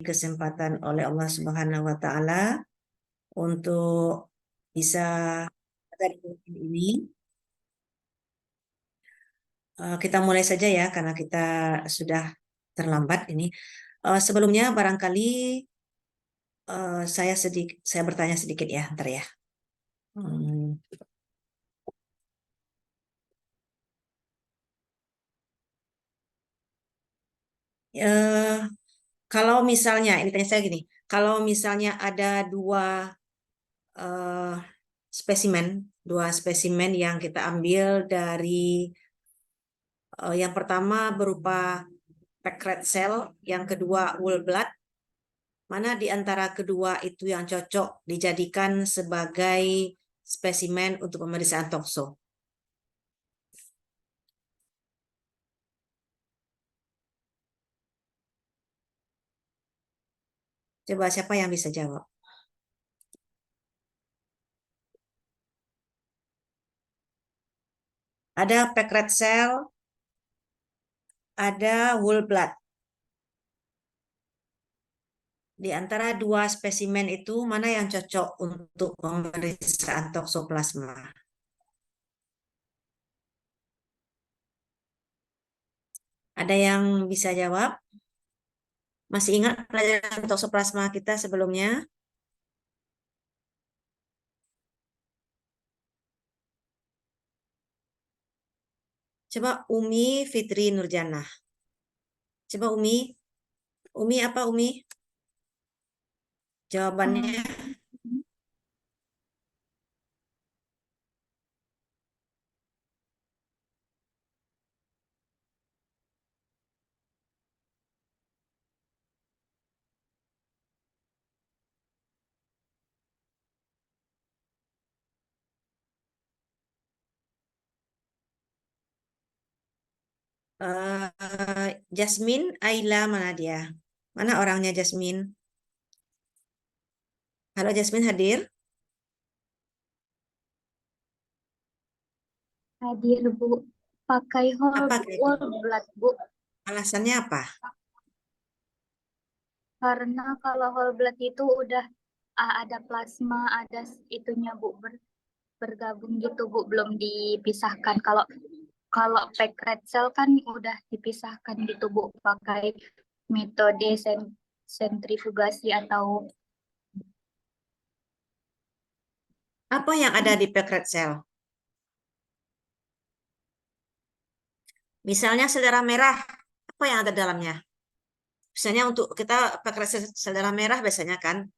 kesempatan oleh Allah Subhanahu wa taala untuk bisa ada di weekend ini. Kita mulai saja ya karena kita sudah terlambat ini. Sebelumnya barangkali saya bertanya sedikit ya, ntar ya. Hmm, eh, Kalau misalnya ini tanya saya gini, kalau misalnya ada eh, spesimen, dua spesimen yang kita ambil dari yang pertama berupa packed cell, yang kedua whole blood. Mana di antara kedua itu yang cocok dijadikan sebagai spesimen untuk pemeriksaan tokso? Coba siapa yang bisa jawab? Ada packed cell, ada whole blood. Di antara dua spesimen itu, mana yang cocok untuk pemeriksaan toksoplasma? Ada yang bisa jawab? Masih ingat pelajaran toksoplasma kita sebelumnya? Coba Umi Fitri Nurjanah. Coba Umi. Umi apa Umi? Jawabannya Jasmine Aila, mana dia? Mana orangnya Jasmine? Halo Jasmine, hadir? Hadir Bu, pakai Apa whole kira-kira? blood Bu, Alasannya apa? karena kalau whole blood itu udah ada plasma, ada itunya Bu bergabung gitu Bu, belum dipisahkan. Kalau kalau packed red cell kan udah dipisahkan gitu Bu, pakai metode sentrifugasi atau Apa yang ada di packed cell? Misalnya sel darah merah, apa yang ada dalamnya? Misalnya untuk kita packed sel darah merah biasanya kan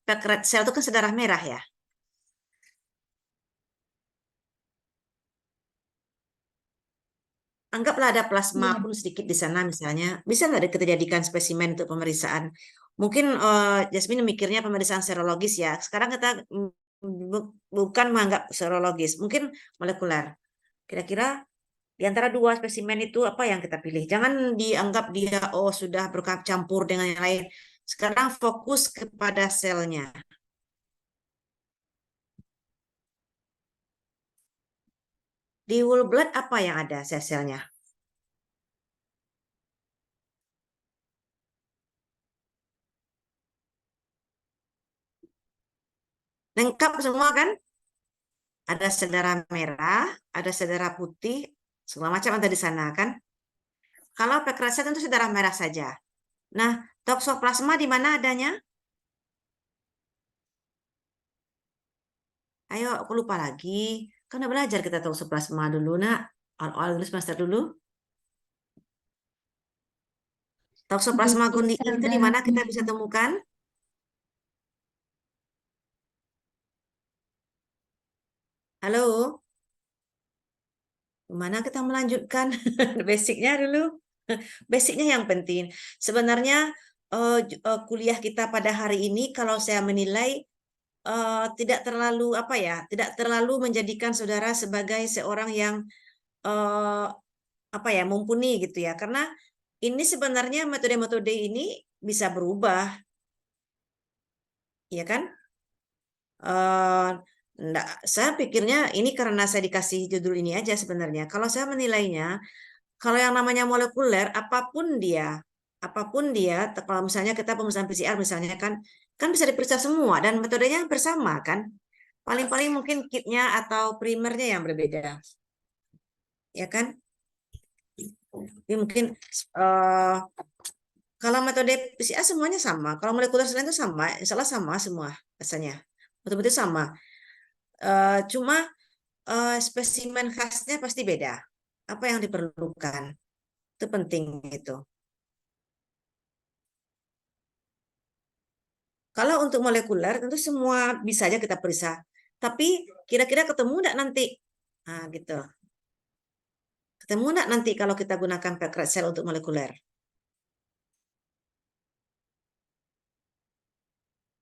packed cell itu kan sel darah merah ya. Anggaplah ada plasma iya pun sedikit di sana misalnya. Bisa nggak kita jadikan spesimen untuk pemeriksaan? Mungkin Jasmine mikirnya pemeriksaan serologis ya. Sekarang kita bukan menganggap serologis, mungkin molekuler. Kira-kira di antara dua spesimen itu apa yang kita pilih? Jangan dianggap dia sudah bercampur dengan yang lain. Sekarang fokus kepada selnya. Di whole blood apa yang ada sel-selnya? Lengkap semua kan? Ada sel darah merah, ada sel darah putih, segala macam ada di sana kan? Kalau pekrasa tentu sel darah merah saja. Nah, toksoplasma di mana adanya? Ayo, aku lupa lagi. Kan udah belajar kita toksoplasma dulu, nak. Awal-awal dulu semester dulu. di Toksoplasma gondii sel itu di mana kita darahnya. bisa temukan? Halo, mana kita melanjutkan basicnya dulu? Basicnya yang penting. Sebenarnya kuliah kita pada hari ini, kalau saya menilai tidak terlalu apa ya, tidak terlalu menjadikan saudara sebagai seorang yang eh, apa ya mumpuni gitu ya, karena ini sebenarnya metode-metode ini bisa berubah, ya kan? Eh, saya pikirnya ini karena saya dikasih judul ini aja sebenarnya. Kalau saya menilainya, kalau yang namanya molekuler, apapun dia, apapun dia, kalau misalnya kita pemeriksaan PCR misalnya kan bisa diperiksa semua dan metodenya bersama kan. Paling-paling mungkin kitnya atau primernya yang berbeda, ya kan? Jadi mungkin eh, kalau metode PCR semuanya sama, kalau molekuler selain itu sama, insya Allah sama semua rasanya, betul-betul sama. Cuma spesimen khasnya pasti beda. Apa yang diperlukan itu penting itu. Kalau untuk molekuler tentu semua bisa aja kita periksa. Tapi kira-kira ketemu enggak nanti? Nah, gitu. Ketemu enggak nanti kalau kita gunakan Pacred Cell untuk molekuler?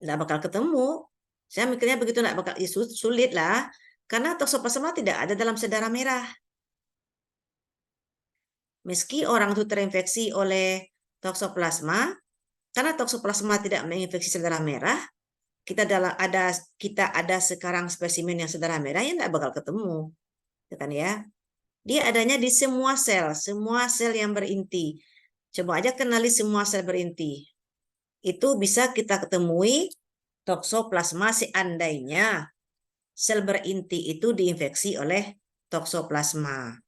Enggak bakal ketemu. Saya mikirnya begitu, enggak bakal, ya, sulit lah. Karena toksoplasma tidak ada dalam sel darah merah. Meski orang itu terinfeksi oleh toksoplasma, karena toksoplasma tidak menginfeksi sel darah merah, kita ada sekarang spesimen yang sel darah merah yang enggak bakal ketemu. Ya kan ya? Dia adanya di semua sel yang berinti. Coba aja kenali semua sel berinti. Itu bisa kita ketemui toksoplasma seandainya sel berinti itu diinfeksi oleh toksoplasma.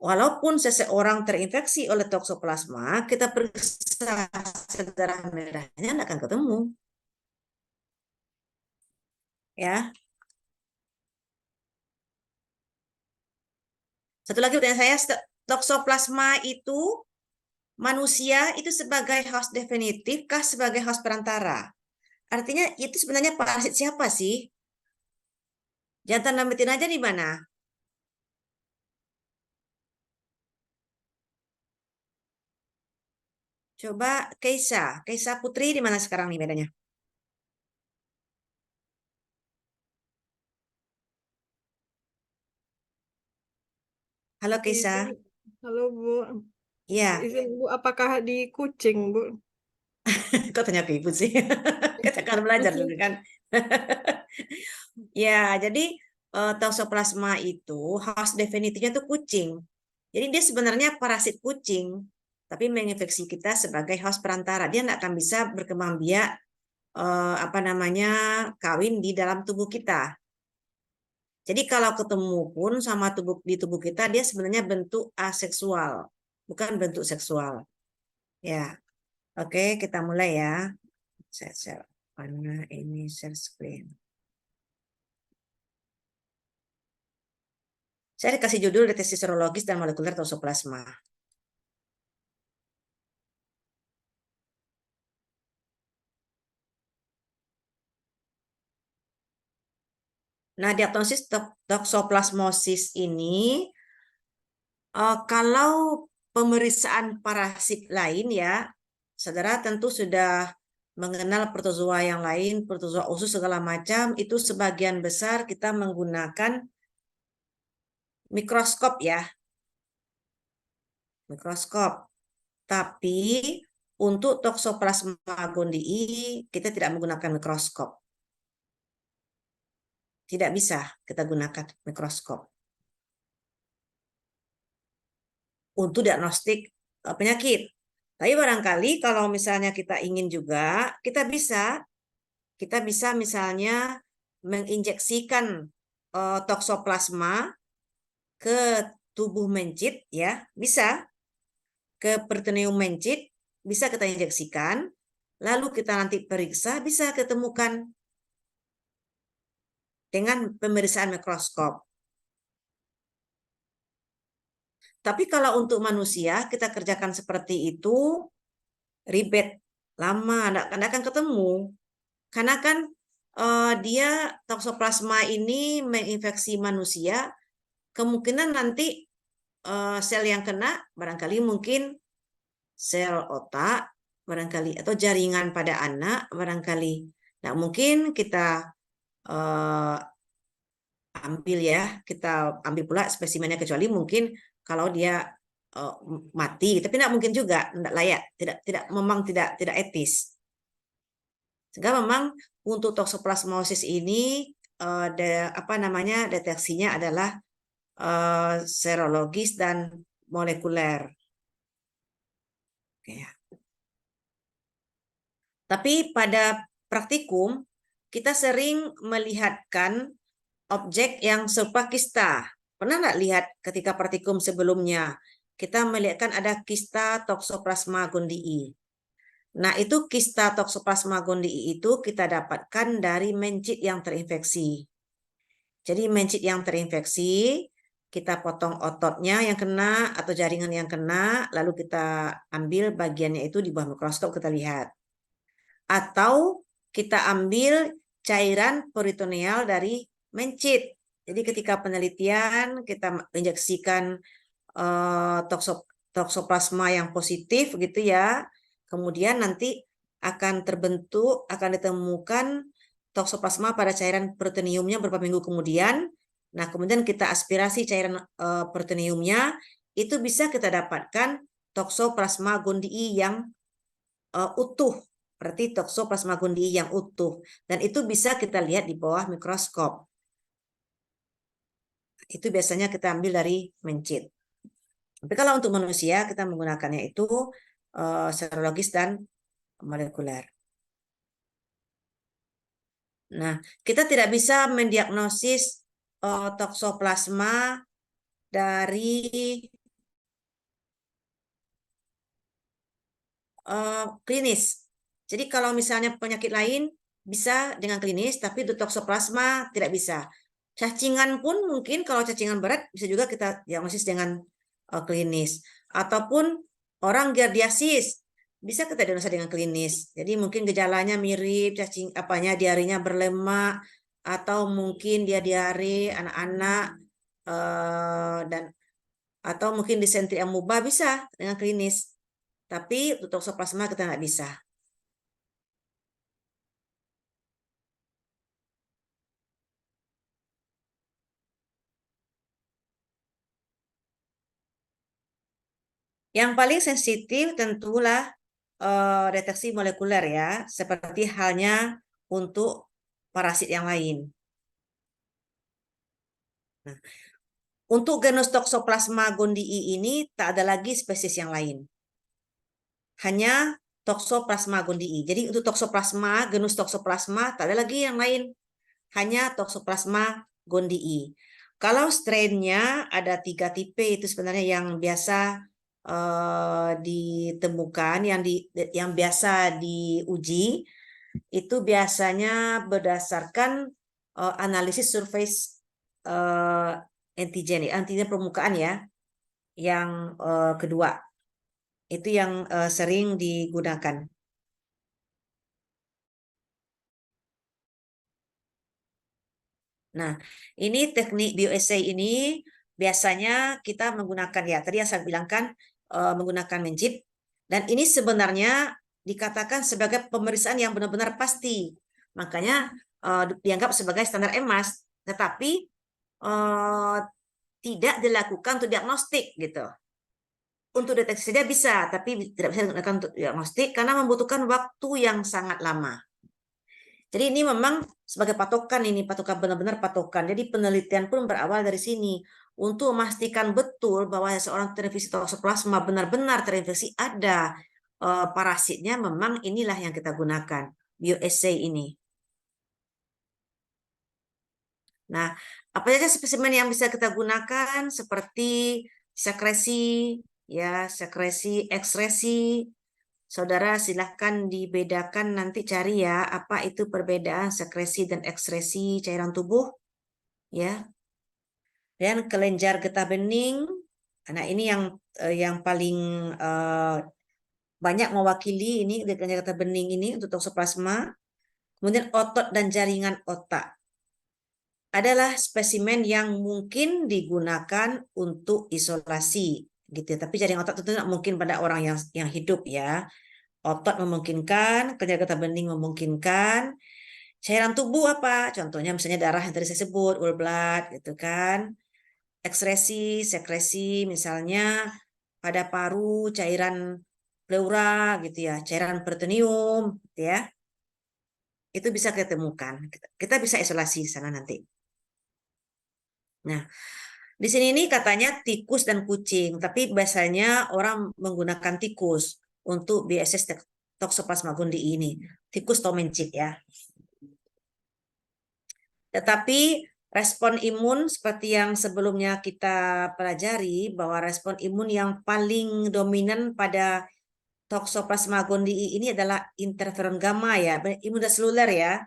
Walaupun seseorang terinfeksi oleh toksoplasma, kita periksa sel darah merahnya tidak akan ketemu. Ya. Satu lagi pertanyaan saya, toksoplasma itu manusia itu sebagai host definitif kah sebagai host perantara? Artinya itu sebenarnya parasit siapa sih? Jantan dan betina aja di mana? Coba Keisa Putri di mana sekarang nih bedanya? Halo Keisa. Izin, halo Bu. Ya, Izin Bu, apakah di kucing Bu? kok tanya ke ibu sih? Kita kan belajar dulu kan. Ya, jadi toksoplasma itu host definitifnya tuh kucing. Jadi dia sebenarnya parasit kucing, tapi menginfeksi kita sebagai host perantara. Dia nggak akan bisa berkembang biak apa namanya kawin di dalam tubuh kita. Jadi kalau ketemu pun sama di tubuh kita dia sebenarnya bentuk aseksual, bukan bentuk seksual. Ya, oke kita mulai ya. Sel mana ini share screen. Saya dikasih judul deteksi serologis dan molekuler toksoplasma. Nah, diagnosis toksoplasmosis ini kalau pemeriksaan parasit lain ya, saudara tentu sudah mengenal protozoa yang lain, protozoa usus segala macam, itu sebagian besar kita menggunakan mikroskop ya, mikroskop. Tapi untuk toksoplasma gondii kita tidak menggunakan mikroskop. Tidak bisa kita gunakan mikroskop untuk diagnostik penyakit. Tapi barangkali kalau misalnya kita ingin juga, kita bisa misalnya menginjeksikan toksoplasma ke tubuh mencit ya, bisa ke peritoneum mencit, bisa kita injeksikan, lalu kita nanti periksa, bisa ketemukan dengan pemeriksaan mikroskop. Tapi kalau untuk manusia kita kerjakan seperti itu ribet, lama, tidak akan ketemu. Karena kan dia toksoplasma ini menginfeksi manusia, kemungkinan nanti sel yang kena barangkali mungkin sel otak, barangkali atau jaringan pada anak, barangkali. Nah, mungkin kita ambil ya, kita ambil pula spesimennya kecuali mungkin kalau dia mati, tapi tidak mungkin juga, tidak layak, tidak memang tidak etis. Sehingga memang untuk toksoplasmosis ini apa namanya deteksinya adalah serologis dan molekuler. Oke. Tapi pada praktikum kita sering melihatkan objek yang serupa kista. Pernah nggak lihat ketika praktikum sebelumnya kita melihatkan ada kista Toxoplasma gondii. Nah, itu kista Toxoplasma gondii itu kita dapatkan dari mencit yang terinfeksi. Jadi mencit yang terinfeksi, kita potong ototnya yang kena atau jaringan yang kena, lalu kita ambil bagiannya itu di bawah mikroskop kita lihat. Atau kita ambil cairan peritoneal dari mencit. Jadi ketika penelitian kita injeksikan toksoplasma yang positif gitu ya, kemudian nanti akan ditemukan toksoplasma pada cairan peritoneumnya beberapa minggu kemudian. Nah, kemudian kita aspirasi cairan peritoneumnya, itu bisa kita dapatkan toksoplasma gondii yang utuh. Berarti toksoplasma gondii yang utuh. Dan itu bisa kita lihat di bawah mikroskop. Itu biasanya kita ambil dari mencit. Tapi kalau untuk manusia kita menggunakannya itu serologis dan molekuler. Nah, kita tidak bisa mendiagnosis toksoplasma dari klinis. Jadi kalau misalnya penyakit lain bisa dengan klinis, tapi untuk toksoplasma tidak bisa. Cacingan pun mungkin kalau cacingan berat bisa juga kita diagnosis dengan klinis. Ataupun orang giardiasis bisa kita diagnosis dengan klinis. Jadi mungkin gejalanya mirip diarenya berlemak, atau mungkin dia diare anak-anak dan atau mungkin disentri amuba bisa dengan klinis. Tapi untuk toksoplasma kita nggak bisa. Yang paling sensitif tentulah deteksi molekuler ya, seperti halnya untuk parasit yang lain. Nah, untuk genus Toxoplasma gondii ini tak ada lagi spesies yang lain. Hanya Toxoplasma gondii. Jadi untuk Toxoplasma, genus Toxoplasma tak ada lagi yang lain. Hanya Toxoplasma gondii. Kalau strain-nya ada 3 tipe itu sebenarnya yang biasa ditemukan, yang biasa diuji, itu biasanya berdasarkan analisis surface antigen permukaan ya, yang kedua itu yang sering digunakan. Nah, ini teknik bioassay ini biasanya kita menggunakan ya, tadi yang saya bilang kan menggunakan mencit, dan ini sebenarnya dikatakan sebagai pemeriksaan yang benar-benar pasti. Makanya dianggap sebagai standar EMAS, tetapi tidak dilakukan untuk diagnostik gitu. Untuk deteksi saja bisa, tapi tidak bisa digunakan untuk diagnostik karena membutuhkan waktu yang sangat lama. Jadi ini memang sebagai patokan, ini patokan benar-benar patokan. Jadi penelitian pun berawal dari sini untuk memastikan betul bahwa seorang terinfeksi toksoplasma benar-benar terinfeksi ada parasitnya. Memang inilah yang kita gunakan, bioassay ini. Nah, apa saja spesimen yang bisa kita gunakan seperti sekresi, ya, sekresi, ekskresi. Saudara silahkan dibedakan, nanti cari ya apa itu perbedaan sekresi dan ekskresi cairan tubuh ya. Dan kelenjar getah bening. Nah, ini yang paling banyak mewakili ini kelenjar getah bening ini untuk toksoplasma. Kemudian otot dan jaringan otak adalah spesimen yang mungkin digunakan untuk isolasi gitu. Tapi jaringan otak tentu tidak mungkin pada orang yang hidup ya. Otot memungkinkan, kelenjar getah bening memungkinkan. Cairan tubuh apa? Contohnya misalnya darah yang tadi saya sebut, whole blood gitu kan. Ekskresi, sekresi misalnya pada paru, cairan pleura gitu ya, cairan peritoneum gitu ya. Itu bisa kita temukan. Kita bisa isolasi sana nanti. Nah, di sini ini katanya tikus dan kucing, tapi biasanya orang menggunakan tikus. untuk BSS Toxoplasma gondii ini, tikus tomencit ya. Tetapi respon imun seperti yang sebelumnya kita pelajari bahwa respon imun yang paling dominan pada Toxoplasma gondii ini adalah interferon gamma ya, imunoseluler ya.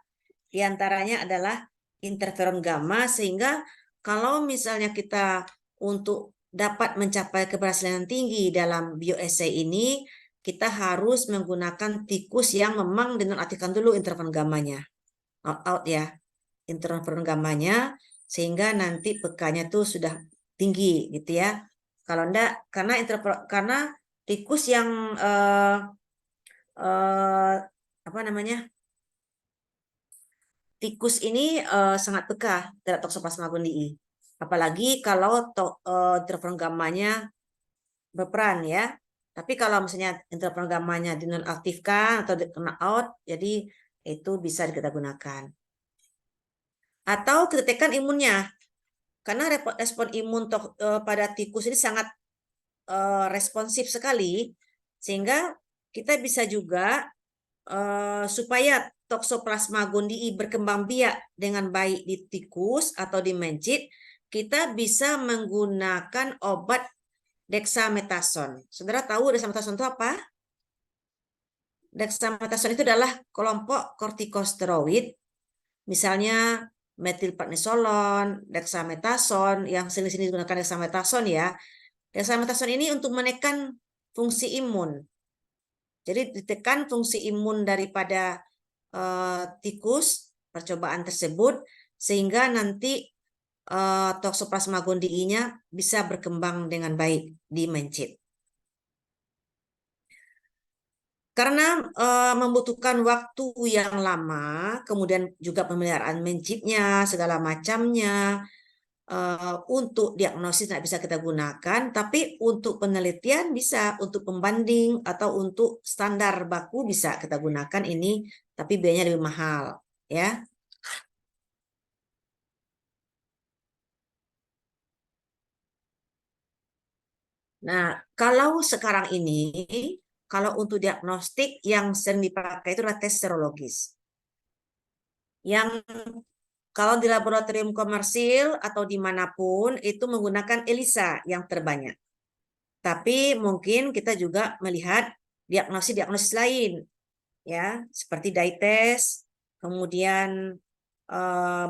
Di antaranya adalah interferon gamma, sehingga kalau misalnya kita untuk dapat mencapai keberhasilan tinggi dalam bioassay ini, kita harus menggunakan tikus yang memang dinonaktifkan dulu interferon gammanya. Out ya, interferon gammanya, sehingga nanti PK-nya tuh sudah tinggi gitu ya. Kalau enggak, karena tikus yang apa namanya, tikus ini sangat peka terhadap Toxoplasma gondii. Apalagi kalau interferon gammanya berperan ya. Tapi kalau misalnya interferon gammanya dinonaktifkan atau kena out, jadi itu bisa kita gunakan. Atau kita tekan imunnya. Karena respon imun pada tikus ini sangat responsif sekali, sehingga kita bisa juga supaya Toxoplasma gondii berkembang biak dengan baik di tikus atau di mencit, kita bisa menggunakan obat dexamethasone. Saudara tahu dexamethasone itu apa? Dexamethasone itu adalah kelompok kortikosteroid, misalnya metilprednisolon, dexamethasone, yang sini-sini digunakan dexamethasone ya. Dexamethasone ini untuk menekan fungsi imun. Jadi ditekan fungsi imun daripada tikus percobaan tersebut, sehingga nanti Toxoplasma gondii-nya bisa berkembang dengan baik di mencit. Karena membutuhkan waktu yang lama, kemudian juga pemeliharaan mencitnya, segala macamnya, untuk diagnosis tidak bisa kita gunakan, tapi untuk penelitian bisa, untuk pembanding atau untuk standar baku bisa kita gunakan ini, tapi biayanya lebih mahal, ya. Nah, kalau sekarang ini, kalau untuk diagnostik yang sering dipakai itu adalah tes serologis. Yang kalau di laboratorium komersil atau dimanapun itu menggunakan ELISA yang terbanyak. Tapi mungkin kita juga melihat diagnosis lain, ya, seperti dye test, kemudian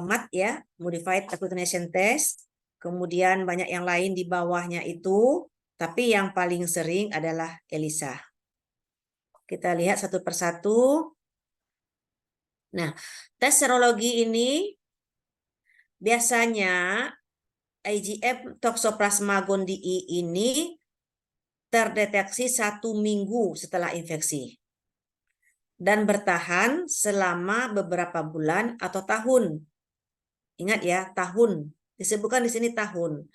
MAT ya, Modified Agglutination Test, kemudian banyak yang lain di bawahnya itu, tapi yang paling sering adalah ELISA. Kita lihat satu persatu. Nah, tes serologi ini biasanya IgM Toxoplasma gondii ini terdeteksi 1 minggu setelah infeksi dan bertahan selama beberapa bulan atau tahun. Ingat ya, tahun. Disebutkan di sini tahun.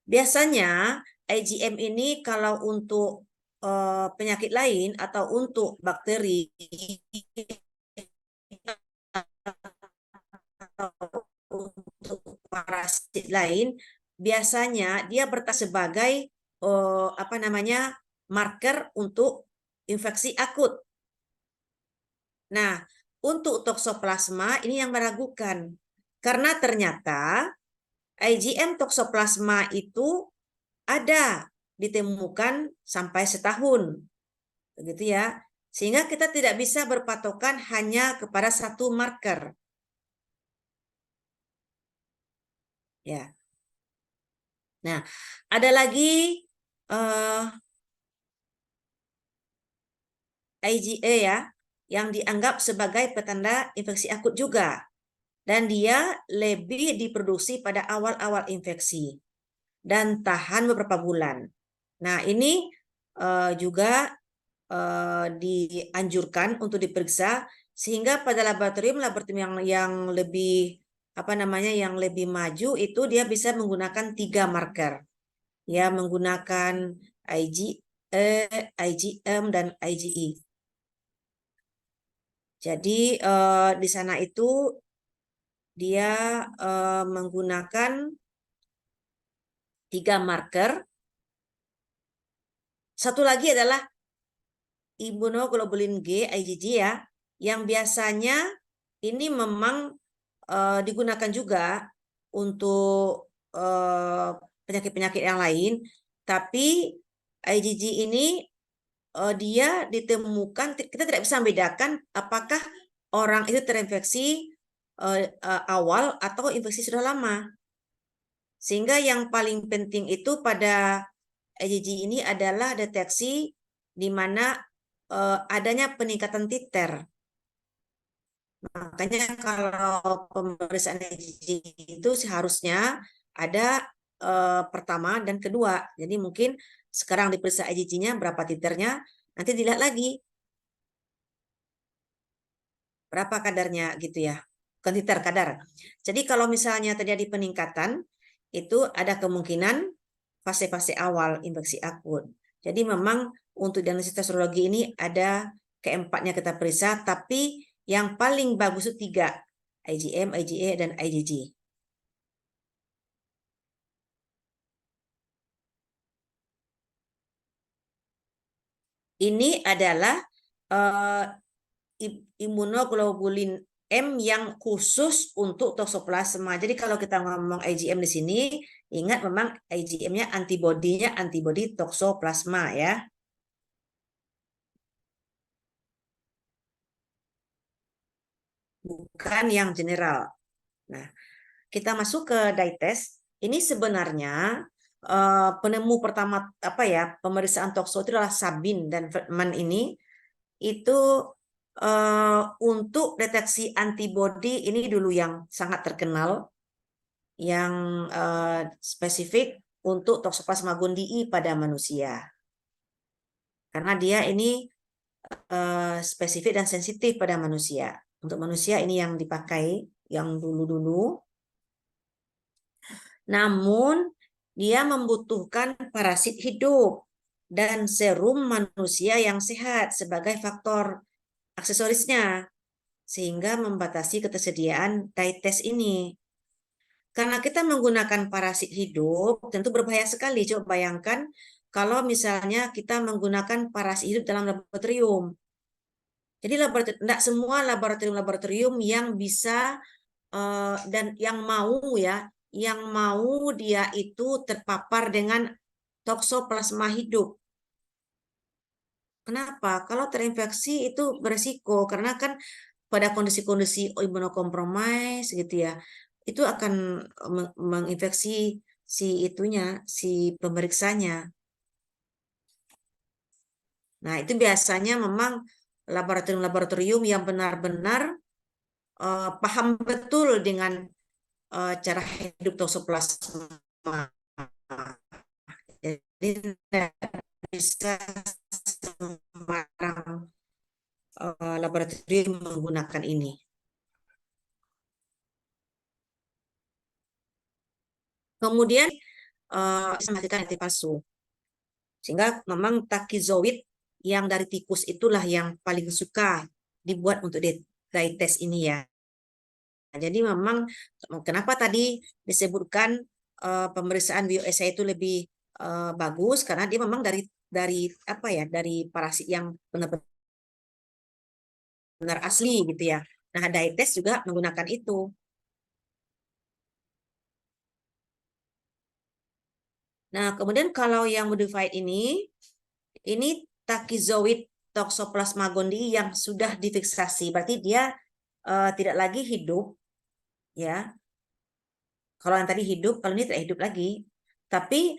Biasanya IgM ini kalau untuk penyakit lain atau untuk bakteri atau untuk parasit lain, biasanya dia bertahan sebagai apa namanya, marker untuk infeksi akut. Nah, untuk toksoplasma ini yang meragukan, karena ternyata IgM toksoplasma itu ada ditemukan sampai setahun, begitu ya. Sehingga kita tidak bisa berpatokan hanya kepada satu marker. Ya. Nah, ada lagi IgE ya, yang dianggap sebagai petanda infeksi akut juga. Dan dia lebih diproduksi pada awal-awal infeksi dan tahan beberapa bulan. Nah, ini juga dianjurkan untuk diperiksa, sehingga pada laboratorium yang lebih apa namanya, yang lebih maju itu dia bisa menggunakan 3 marker. Ya, menggunakan IgE, IgM dan IgE. Jadi di sana itu dia menggunakan 3 marker. Satu lagi adalah imunoglobulin G IgG ya, yang biasanya ini memang digunakan juga untuk penyakit-penyakit yang lain, tapi IgG ini dia ditemukan, kita tidak bisa membedakan apakah orang itu terinfeksi awal atau infeksi sudah lama. Sehingga yang paling penting itu pada IgG ini adalah deteksi di mana adanya peningkatan titer. Makanya kalau pemeriksaan IgG itu seharusnya ada pertama dan kedua. Jadi mungkin sekarang diperiksa IgG-nya berapa titernya, nanti dilihat lagi berapa kadarnya gitu ya. Bukan titer, kadar. Jadi kalau misalnya terjadi peningkatan, itu ada kemungkinan fase-fase awal infeksi akut. Jadi memang untuk diagnosis serologi ini ada keempatnya kita periksa, tapi yang paling bagus itu 3, IgM, IgE, dan IgG. Ini adalah imunoglobulin M yang khusus untuk toksoplasma. Jadi kalau kita ngomong IgM di sini, ingat memang IgM-nya antibodi toksoplasma ya. Bukan yang general. Nah, kita masuk ke dye test. Ini sebenarnya penemu pertama pemeriksaan tokso itu adalah Sabin dan Friedman ini itu untuk deteksi antibodi ini dulu yang sangat terkenal, yang spesifik untuk toksoplasma gondii pada manusia. Karena dia ini spesifik dan sensitif pada manusia. Untuk manusia ini yang dipakai yang dulu-dulu. Namun dia membutuhkan parasit hidup dan serum manusia yang sehat sebagai faktor aksesorisnya, sehingga membatasi ketersediaan dye test ini. Karena kita menggunakan parasit hidup, tentu berbahaya sekali. Coba bayangkan kalau misalnya kita menggunakan parasit hidup dalam laboratorium. Jadi tidak semua laboratorium yang bisa dan yang mau dia itu terpapar dengan toksoplasma hidup. Kenapa? Kalau terinfeksi itu beresiko karena kan pada kondisi-kondisi imunokompromis gitu ya, itu akan menginfeksi si pemeriksanya. Nah, itu biasanya memang laboratorium-laboratorium yang benar-benar paham betul dengan cara hidup toksoplasma. Jadi tidak bisa sembarang laboratorium menggunakan ini. Kemudian matikan anti palsu. Sehingga memang takizoid yang dari tikus itulah yang paling suka dibuat untuk dye test ini ya. Jadi memang kenapa tadi disebutkan pemeriksaan bioassay itu lebih bagus karena dia memang dari parasit yang benar-benar asli gitu ya. Nah, dye test juga menggunakan itu. Nah, kemudian kalau yang modified ini takizoid toksoplasma gondii yang sudah difiksasi, berarti dia tidak lagi hidup, ya. Kalau yang tadi hidup, kalau ini tidak hidup lagi. Tapi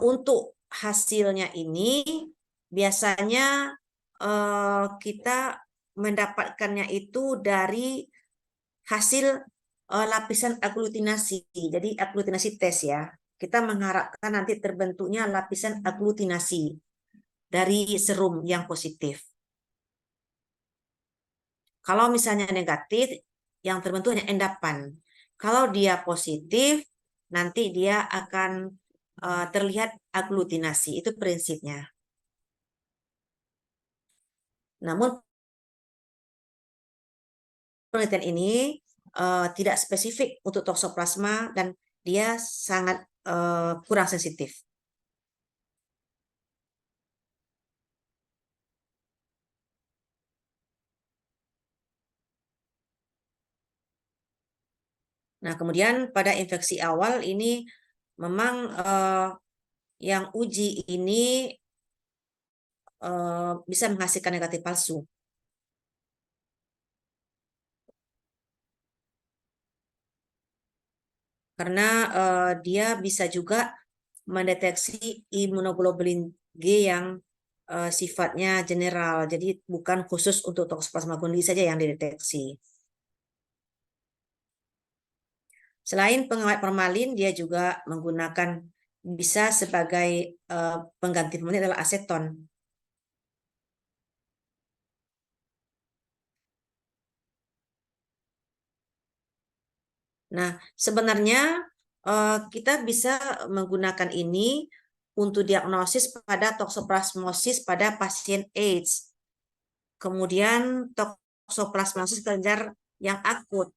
untuk hasilnya ini biasanya kita mendapatkannya itu dari hasil lapisan aglutinasi. Jadi aglutinasi tes ya. Kita mengharapkan nanti terbentuknya lapisan aglutinasi dari serum yang positif. Kalau misalnya negatif, yang terbentuk hanya endapan. Kalau dia positif, nanti dia akan terlihat aglutinasi. Itu prinsipnya. Namun penelitian ini tidak spesifik untuk toksoplasma dan dia sangat kurang sensitif. Nah, kemudian pada infeksi awal ini memang yang uji ini bisa menghasilkan negatif palsu. Karena dia bisa juga mendeteksi imunoglobulin G yang sifatnya general, jadi bukan khusus untuk Toxoplasma gondii saja yang dideteksi. Selain pengawet formalin, dia juga menggunakan bisa sebagai pengganti formalin adalah aseton. Nah, sebenarnya kita bisa menggunakan ini untuk diagnosis pada toksoplasmosis pada pasien AIDS. Kemudian toksoplasmosis kelenjar yang akut.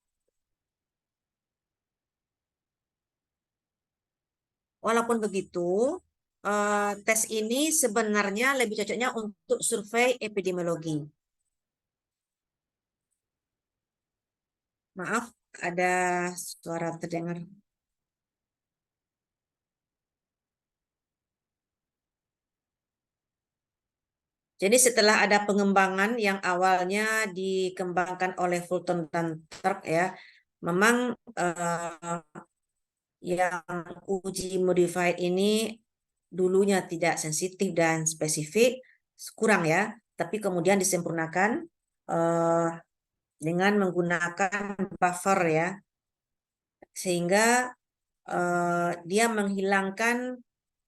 Walaupun begitu, tes ini sebenarnya lebih cocoknya untuk survei epidemiologi. Maaf, ada suara terdengar. Jadi setelah ada pengembangan yang awalnya dikembangkan oleh Fulton dan Turk ya, memang yang uji modified ini dulunya tidak sensitif dan spesifik, kurang ya, tapi kemudian disempurnakan dengan menggunakan buffer ya, sehingga dia menghilangkan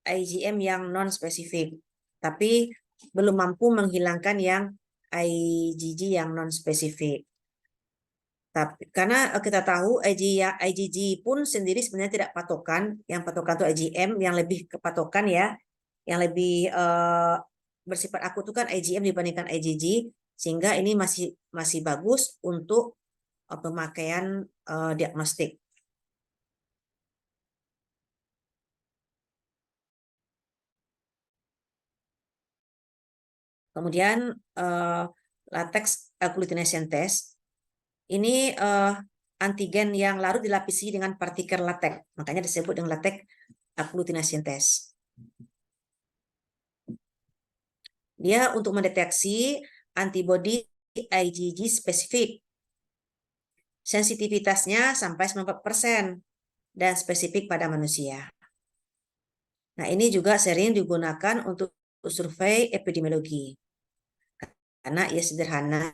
IgM yang non-spesifik, tapi belum mampu menghilangkan yang IgG yang non-spesifik. Tapi karena kita tahu IgG pun sendiri sebenarnya tidak patokan, yang patokan itu IgM, yang lebih kepatokan ya, yang lebih bersifat akut itu kan IgM dibandingkan IgG, sehingga ini masih bagus untuk pemakaian diagnostik. Kemudian latex agglutination test ini antigen yang larut dilapisi dengan partikel latex, makanya disebut dengan latex agglutination test. Dia untuk mendeteksi antibodi IgG spesifik. Sensitivitasnya sampai 90% dan spesifik pada manusia. Nah, ini juga sering digunakan untuk survei epidemiologi. Karena ia sederhana,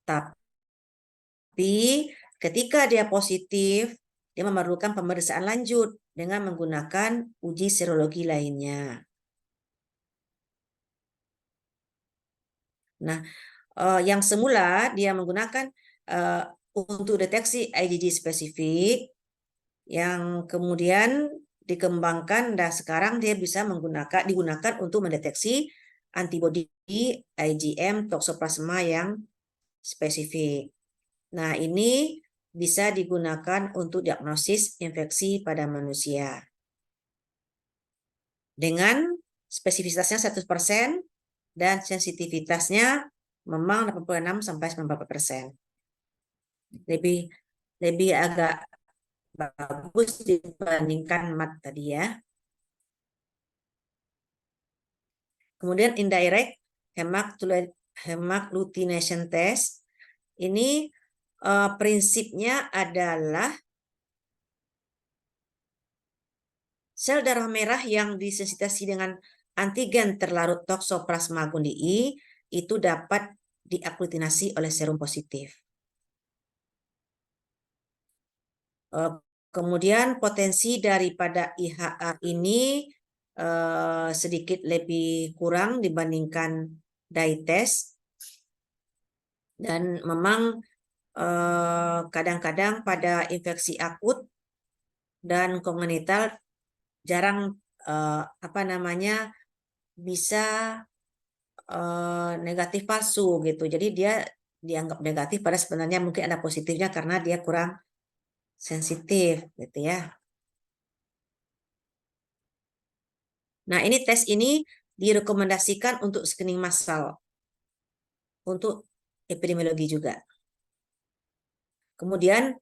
tapi ketika dia positif, dia memerlukan pemeriksaan lanjut dengan menggunakan uji serologi lainnya. Nah, yang semula dia menggunakan untuk deteksi IgG spesifik, yang kemudian dikembangkan dan sekarang dia bisa digunakan untuk mendeteksi antibodi IgM toksoplasma yang spesifik. Nah, ini bisa digunakan untuk diagnosis infeksi pada manusia. Dengan spesifitasnya 100% dan sensitivitasnya memang 86-94%. Lebih agak bagus dibandingkan MAT tadi ya. Kemudian indirect hemagglutination test. Ini prinsipnya adalah sel darah merah yang disensitasi dengan antigen terlarut Toxoplasma gondii itu dapat diagglutinasi oleh serum positif. Kemudian potensi daripada IHA ini sedikit lebih kurang dibandingkan dye test, dan memang kadang-kadang pada infeksi akut dan kongenital jarang bisa negatif palsu gitu. Jadi dia dianggap negatif pada sebenarnya mungkin ada positifnya karena dia kurang sensitif gitu ya. Nah, ini tes ini direkomendasikan untuk screening massal untuk epidemiologi juga. Kemudian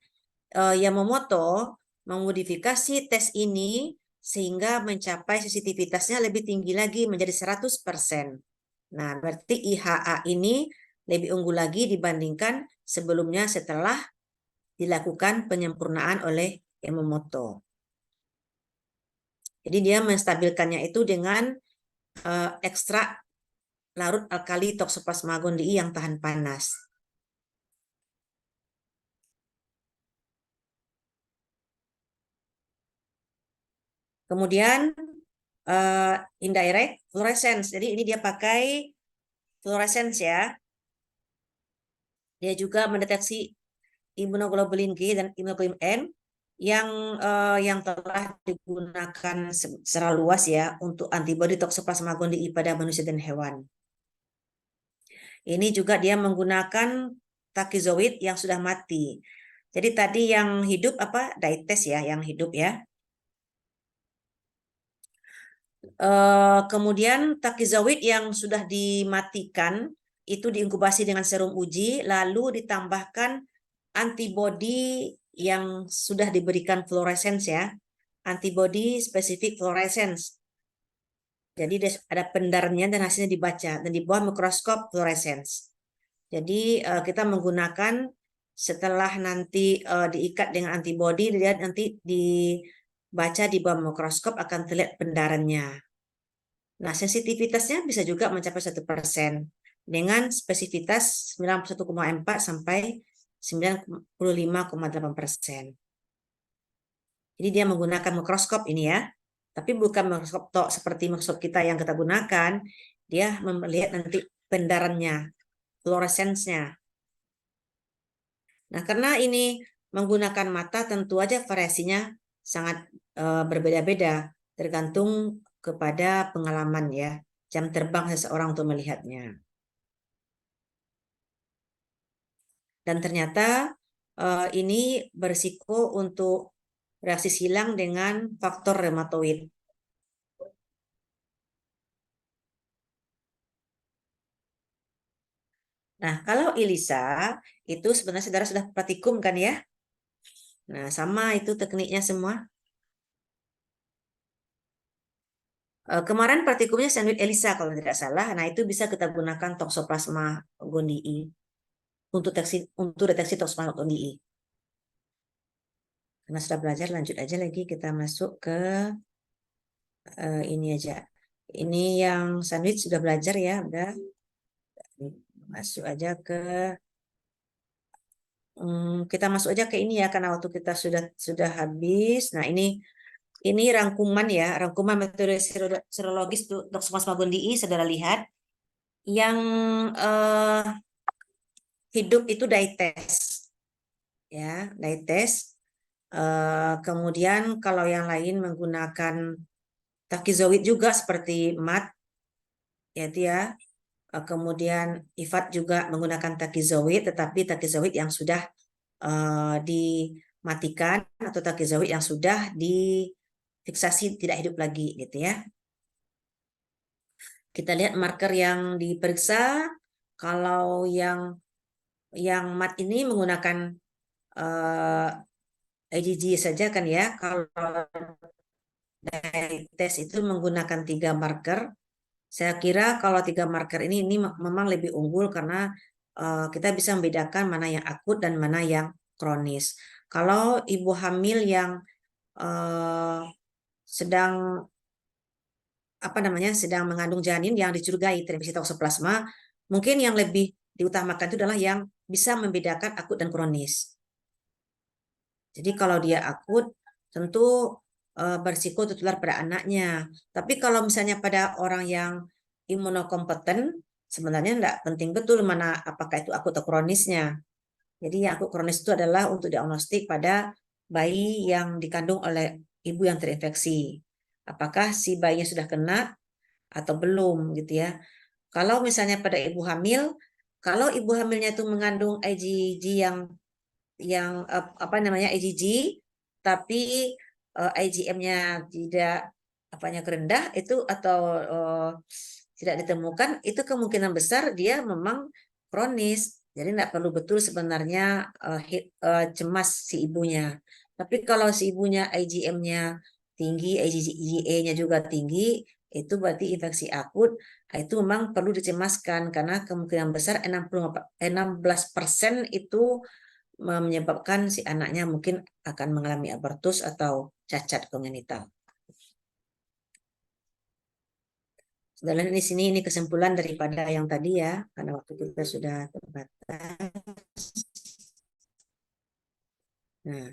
Yamamoto memodifikasi tes ini sehingga mencapai sensitivitasnya lebih tinggi lagi menjadi 100%. Nah, berarti IHA ini lebih unggul lagi dibandingkan sebelumnya setelah dilakukan penyempurnaan oleh Yamamoto. Jadi dia menstabilkannya itu dengan ekstrak larut alkali Toxoplasma gondii yang tahan panas. Kemudian indirect fluorescence. Jadi ini dia pakai fluorescence ya. Dia juga mendeteksi imunoglobulin G dan imunoglobulin N yang telah digunakan secara luas ya untuk antibodi Toxoplasma gondii pada manusia dan hewan. Ini juga dia menggunakan takizoid yang sudah mati. Jadi tadi yang hidup apa? Dites ya, yang hidup ya. Kemudian takizoid yang sudah dimatikan itu diinkubasi dengan serum uji, lalu ditambahkan antibodi yang sudah diberikan fluorescence ya, antibodi spesifik fluorescence. Jadi ada pendarnya dan hasilnya dibaca dan di bawah mikroskop fluorescence. Jadi kita menggunakan setelah nanti diikat dengan antibodi, dilihat nanti dibaca di bawah mikroskop akan terlihat pendarannya. Nah, sensitivitasnya bisa juga mencapai 1% dengan spesifitas 91,4 sampai 95,8%. Jadi dia menggunakan mikroskop ini ya, tapi bukan mikroskop seperti mikroskop kita yang kita gunakan. Dia melihat nanti pendarannya, fluoresensnya. Nah, karena ini menggunakan mata, tentu aja variasinya sangat berbeda-beda, tergantung kepada pengalaman ya, jam terbang seseorang untuk melihatnya. Dan ternyata ini berisiko untuk reaksi silang dengan faktor reumatoid. Nah, kalau ELISA itu sebenarnya saudara sudah praktikum kan ya? Nah, sama itu tekniknya semua. Kemarin praktikumnya sandwich ELISA kalau tidak salah. Nah, itu bisa kita gunakan Toxoplasma gondii untuk deteksi Toxoplasma gondii. Karena sudah belajar, lanjut aja lagi kita masuk ke ini aja. Ini yang sandwich sudah belajar ya, udah. Masuk aja ke kita masuk aja ke ini ya, karena waktu kita sudah habis. Nah, ini rangkuman ya, rangkuman metode serologis Toxoplasma gondii, saudara lihat. Yang hidup itu dites. Ya, dites. Kemudian kalau yang lain menggunakan takizoid juga seperti MAT, ya dia. Kemudian IFAT juga menggunakan takizoid, tetapi takizoid yang sudah dimatikan atau takizoid yang sudah difiksasi tidak hidup lagi gitu ya. Kita lihat marker yang diperiksa. Kalau yang MAT ini menggunakan IgG saja kan ya. Kalau tes itu menggunakan 3 marker. Saya kira kalau 3 marker ini memang lebih unggul karena kita bisa membedakan mana yang akut dan mana yang kronis. Kalau ibu hamil yang sedang sedang mengandung janin yang dicurigai terinfeksi toksoplasma, mungkin yang lebih diutamakan itu adalah yang bisa membedakan akut dan kronis. Jadi kalau dia akut, tentu berisiko tertular pada anaknya. Tapi kalau misalnya pada orang yang imunokompeten, sebenarnya tidak penting betul mana apakah itu akut atau kronisnya. Jadi yang akut kronis itu adalah untuk diagnostik pada bayi yang dikandung oleh ibu yang terinfeksi. Apakah si bayinya sudah kena atau belum gitu ya. Kalau misalnya pada ibu hamil, kalau ibu hamilnya itu mengandung IgG yang IgG, tapi IgM-nya tidak rendah itu atau tidak ditemukan, itu kemungkinan besar dia memang kronis. Jadi tidak perlu betul sebenarnya cemas si ibunya. Tapi kalau si ibunya IgM-nya tinggi, IgA-nya juga tinggi, itu berarti infeksi akut. Itu memang perlu dicemaskan karena kemungkinan besar 16% itu menyebabkan si anaknya mungkin akan mengalami abortus atau cacat kongenital. Dan di sini ini kesimpulan daripada yang tadi ya, karena waktu kita sudah terbatas. Nah,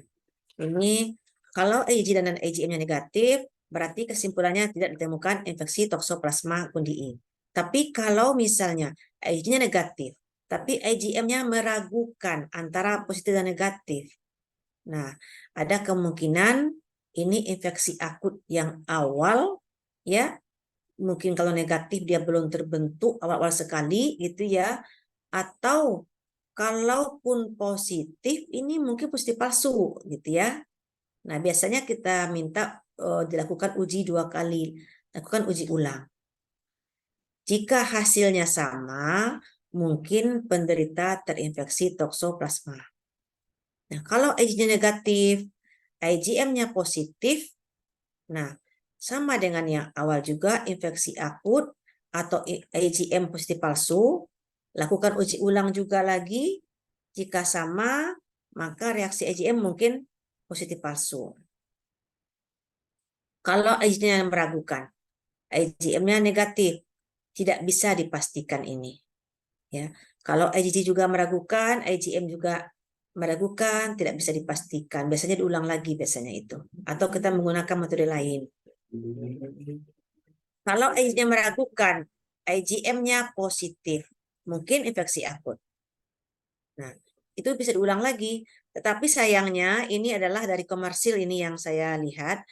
ini kalau IgG dan IgM-nya negatif, berarti kesimpulannya tidak ditemukan infeksi toksoplasma gondii. Tapi kalau misalnya IgG-nya negatif, tapi IgM-nya meragukan antara positif dan negatif. Nah, ada kemungkinan ini infeksi akut yang awal, ya. Mungkin kalau negatif dia belum terbentuk awal-awal sekali gitu ya. Atau kalaupun positif ini mungkin positif palsu gitu ya. Nah, biasanya kita minta dilakukan uji 2 kali, lakukan uji ulang. Jika hasilnya sama, mungkin penderita terinfeksi toksoplasma. Nah, kalau IgG negatif, IgM-nya positif, nah sama dengan yang awal juga infeksi akut atau IgM positif palsu, lakukan uji ulang juga lagi. Jika sama, maka reaksi IgM mungkin positif palsu. Kalau IgM-nya meragukan, IgM-nya negatif, tidak bisa dipastikan ini. Ya, kalau IgG juga meragukan, IgM juga meragukan, tidak bisa dipastikan. Biasanya diulang lagi biasanya itu. Atau kita menggunakan metode lain. Kalau IgG-nya meragukan, IgM-nya positif, mungkin infeksi akut. Nah, itu bisa diulang lagi. Tetapi sayangnya ini adalah dari komersil ini yang saya lihat.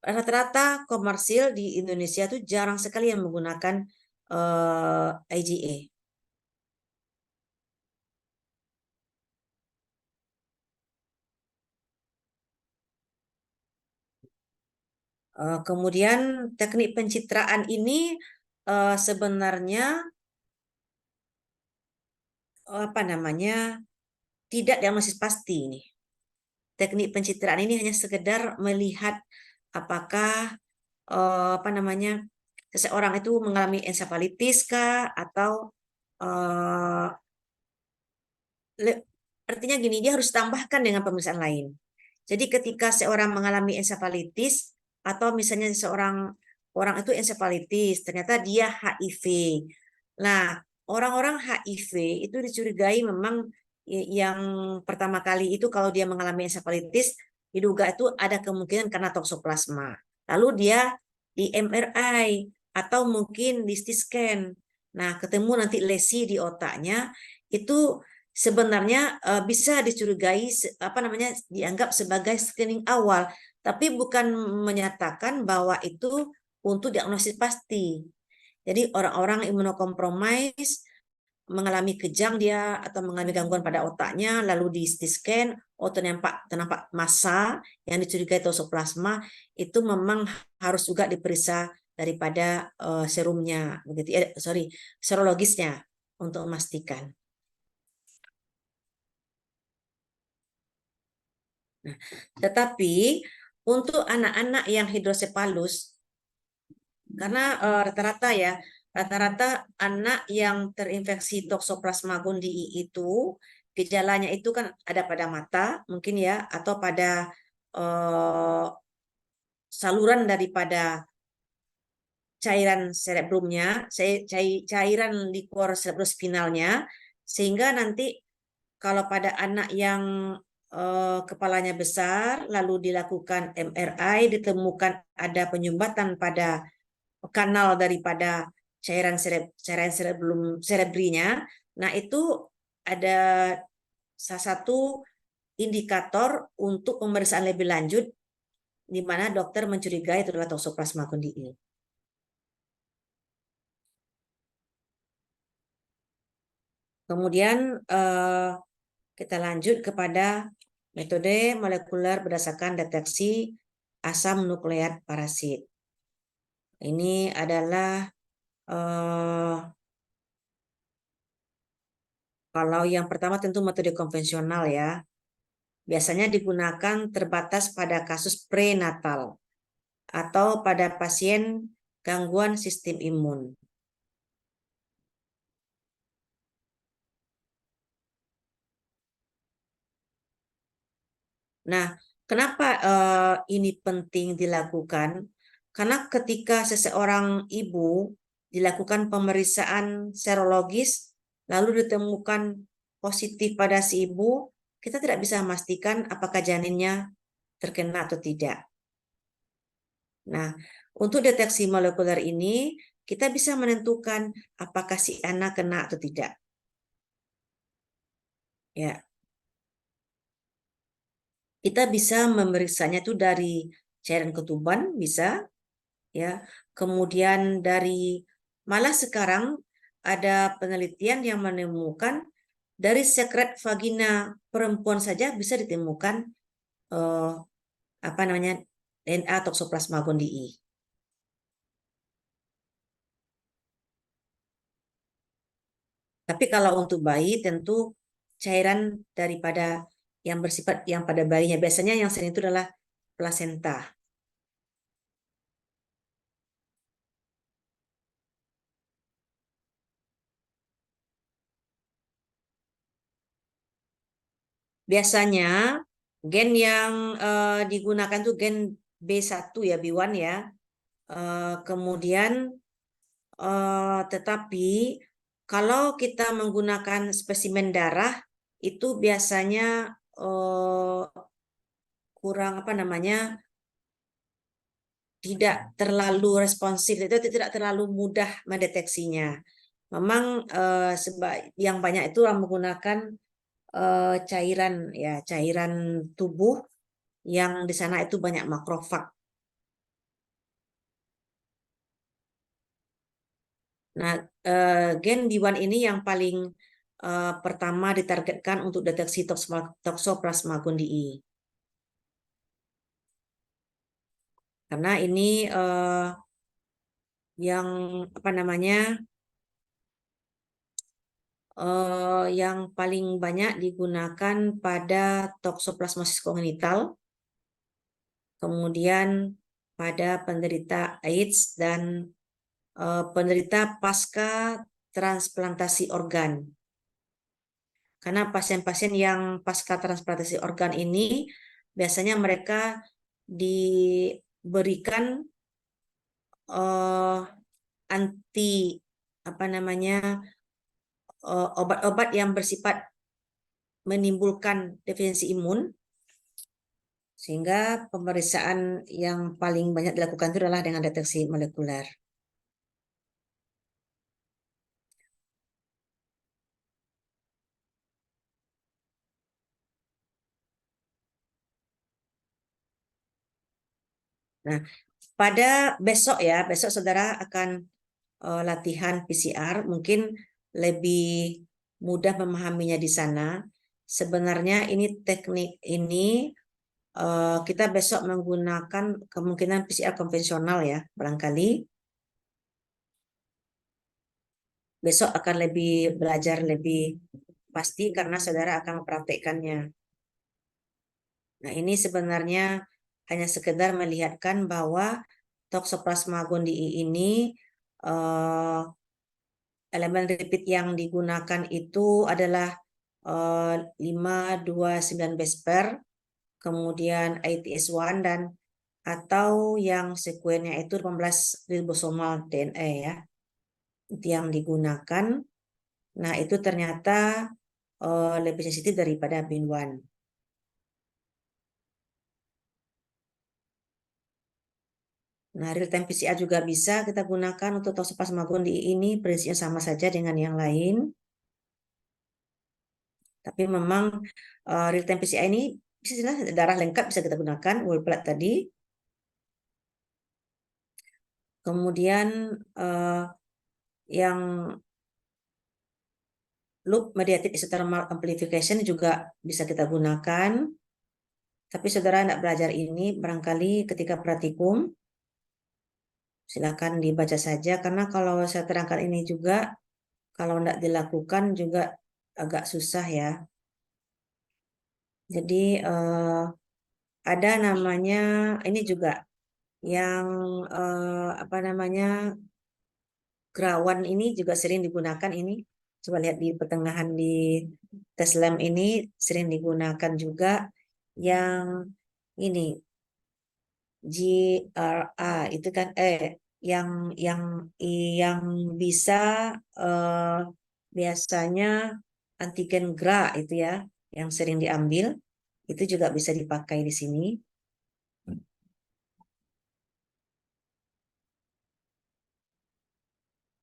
Rata-rata komersil di Indonesia itu jarang sekali yang menggunakan IgA. Kemudian teknik pencitraan ini sebenarnya apa namanya tidak diagnosis pasti ini. Teknik pencitraan ini hanya sekedar melihat apakah apa namanya seseorang itu mengalami ensefalitis kah atau artinya gini, dia harus tambahkan dengan pemeriksaan lain. Jadi ketika seorang mengalami ensefalitis atau misalnya seorang orang itu ensefalitis, ternyata dia HIV. Nah, orang-orang HIV itu dicurigai memang yang pertama kali itu kalau dia mengalami ensefalitis diduga itu ada kemungkinan karena toksoplasma. Lalu dia di MRI atau mungkin di CT scan. Nah, ketemu nanti lesi di otaknya itu sebenarnya bisa dicurigai apa namanya dianggap sebagai screening awal, tapi bukan menyatakan bahwa itu untuk diagnosis pasti. Jadi orang-orang imunokompromis mengalami kejang dia atau mengalami gangguan pada otaknya, lalu di CT scan, ternampak massa yang dicurigai toksoplasma, itu memang harus juga diperiksa daripada serumnya, begitu, serologisnya untuk memastikan. Nah, tetapi untuk anak-anak yang hidrosepalus, karena rata-rata ya, rata-rata anak yang terinfeksi toksoplasma gondii itu gejalanya itu kan ada pada mata mungkin ya, atau pada saluran daripada cairan cerebrumnya, cairan liquor cerebrospinalnya, sehingga nanti kalau pada anak yang kepalanya besar, lalu dilakukan MRI, ditemukan ada penyumbatan pada kanal daripada cairan cerebrinya. Nah, itu ada salah satu indikator untuk pemeriksaan lebih lanjut di mana dokter mencurigai itu adalah toksoplasma gondii. Kemudian kita lanjut kepada metode molekuler berdasarkan deteksi asam nukleat parasit. Ini adalah Kalau yang pertama tentu metode konvensional ya. Biasanya digunakan terbatas pada kasus prenatal atau pada pasien gangguan sistem imun. Nah, kenapa ini penting dilakukan? Karena ketika seseorang ibu dilakukan pemeriksaan serologis, lalu ditemukan positif pada si ibu, kita tidak bisa memastikan apakah janinnya terkena atau tidak. Nah, untuk deteksi molekuler ini, kita bisa menentukan apakah si anak kena atau tidak. Ya, kita bisa memeriksanya itu dari cairan ketuban, bisa, ya. Kemudian malah sekarang ada penelitian yang menemukan dari sekret vagina perempuan saja bisa ditemukan eh, apa namanya DNA Toxoplasma gondii. Tapi kalau untuk bayi tentu cairan daripada yang bersifat yang pada bayinya biasanya yang sering itu adalah plasenta. Biasanya gen yang digunakan tuh gen B1 ya, B1 ya. Kemudian tetapi kalau kita menggunakan spesimen darah itu biasanya kurang apa namanya tidak terlalu responsif, itu tidak terlalu mudah mendeteksinya. Memang yang banyak itu orang menggunakan cairan ya, cairan tubuh yang di sana itu banyak makrofag. Nah, gen B1 ini yang paling pertama ditargetkan untuk deteksi Toxoplasma gondii. Karena ini yang apa namanya yang paling banyak digunakan pada toksoplasmosis kongenital, kemudian pada penderita AIDS dan penderita pasca transplantasi organ. Karena pasien-pasien yang pasca transplantasi organ ini biasanya mereka diberikan anti apa namanya obat-obat yang bersifat menimbulkan defisiensi imun, sehingga pemeriksaan yang paling banyak dilakukan itu adalah dengan deteksi molekuler. Nah, pada besok saudara akan latihan PCR, mungkin lebih mudah memahaminya di sana. Sebenarnya ini teknik ini kita besok menggunakan kemungkinan PCR konvensional ya, barangkali. Besok akan belajar lebih pasti karena saudara akan mempraktekkannya. Nah, ini sebenarnya hanya sekedar melihatkan bahwa Toxoplasma gondii ini elemen lipid yang digunakan itu adalah 529 base pair, kemudian ATS1 dan atau yang sekuennya itu 18 ribosomal DNA ya. Itu yang digunakan. Nah, itu ternyata lebih sensitif daripada BIN1. Nah, real time PCR juga bisa kita gunakan untuk Toxoplasma gondii ini, prinsipnya sama saja dengan yang lain. Tapi memang real time PCR ini bisa darah lengkap bisa kita gunakan, whole blood tadi. Kemudian yang loop mediated isothermal amplification juga bisa kita gunakan. Tapi saudara tidak belajar ini, barangkali ketika praktikum, silakan dibaca saja. Karena kalau saya terangkan ini juga, kalau tidak dilakukan juga agak susah ya. Jadi ada namanya ini juga yang apa namanya gerawan ini juga sering digunakan ini. Coba lihat di pertengahan di tes lem ini sering digunakan juga yang ini GRA itu kan yang yang yang bisa biasanya antigen GRA itu ya yang sering diambil itu juga bisa dipakai di sini.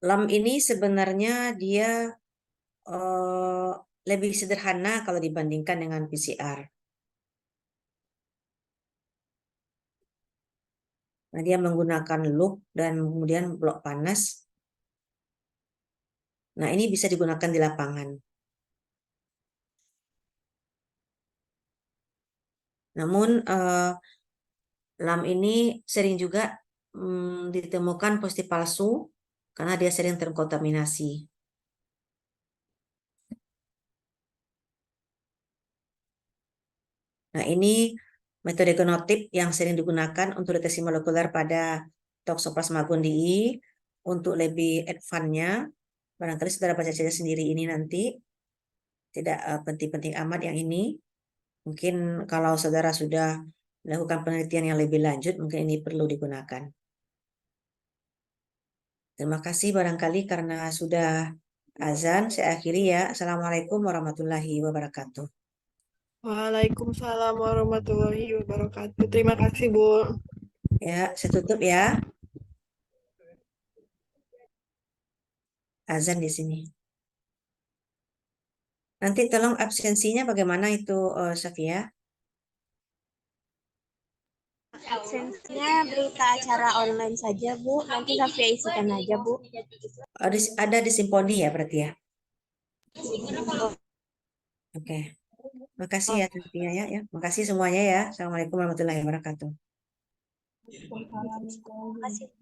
LAM ini sebenarnya dia lebih sederhana kalau dibandingkan dengan PCR. Nah, dia menggunakan loop dan kemudian blok panas. Nah, ini bisa digunakan di lapangan. Namun LAM ini sering juga ditemukan positif palsu karena dia sering terkontaminasi. Nah, ini metode genotip yang sering digunakan untuk deteksi molekuler pada Toxoplasma gondii. Untuk lebih advance-nya, barangkali saudara baca saja sendiri ini nanti. Tidak penting-penting amat yang ini. Mungkin kalau saudara sudah melakukan penelitian yang lebih lanjut, mungkin ini perlu digunakan. Terima kasih barangkali karena sudah azan. Saya akhiri ya. Assalamualaikum warahmatullahi wabarakatuh. Waalaikumsalam warahmatullahi wabarakatuh. Terima kasih, Bu. Ya, saya tutup ya. Azan di sini. Nanti tolong absensinya bagaimana itu, Safia? Absensinya berita acara online saja, Bu. Nanti Safia isikan aja, Bu. Ada di Simponi ya berarti ya? Oke. Makasih ya tentunya ya. Makasih semuanya ya. Assalamualaikum warahmatullahi wabarakatuh. Terima kasih.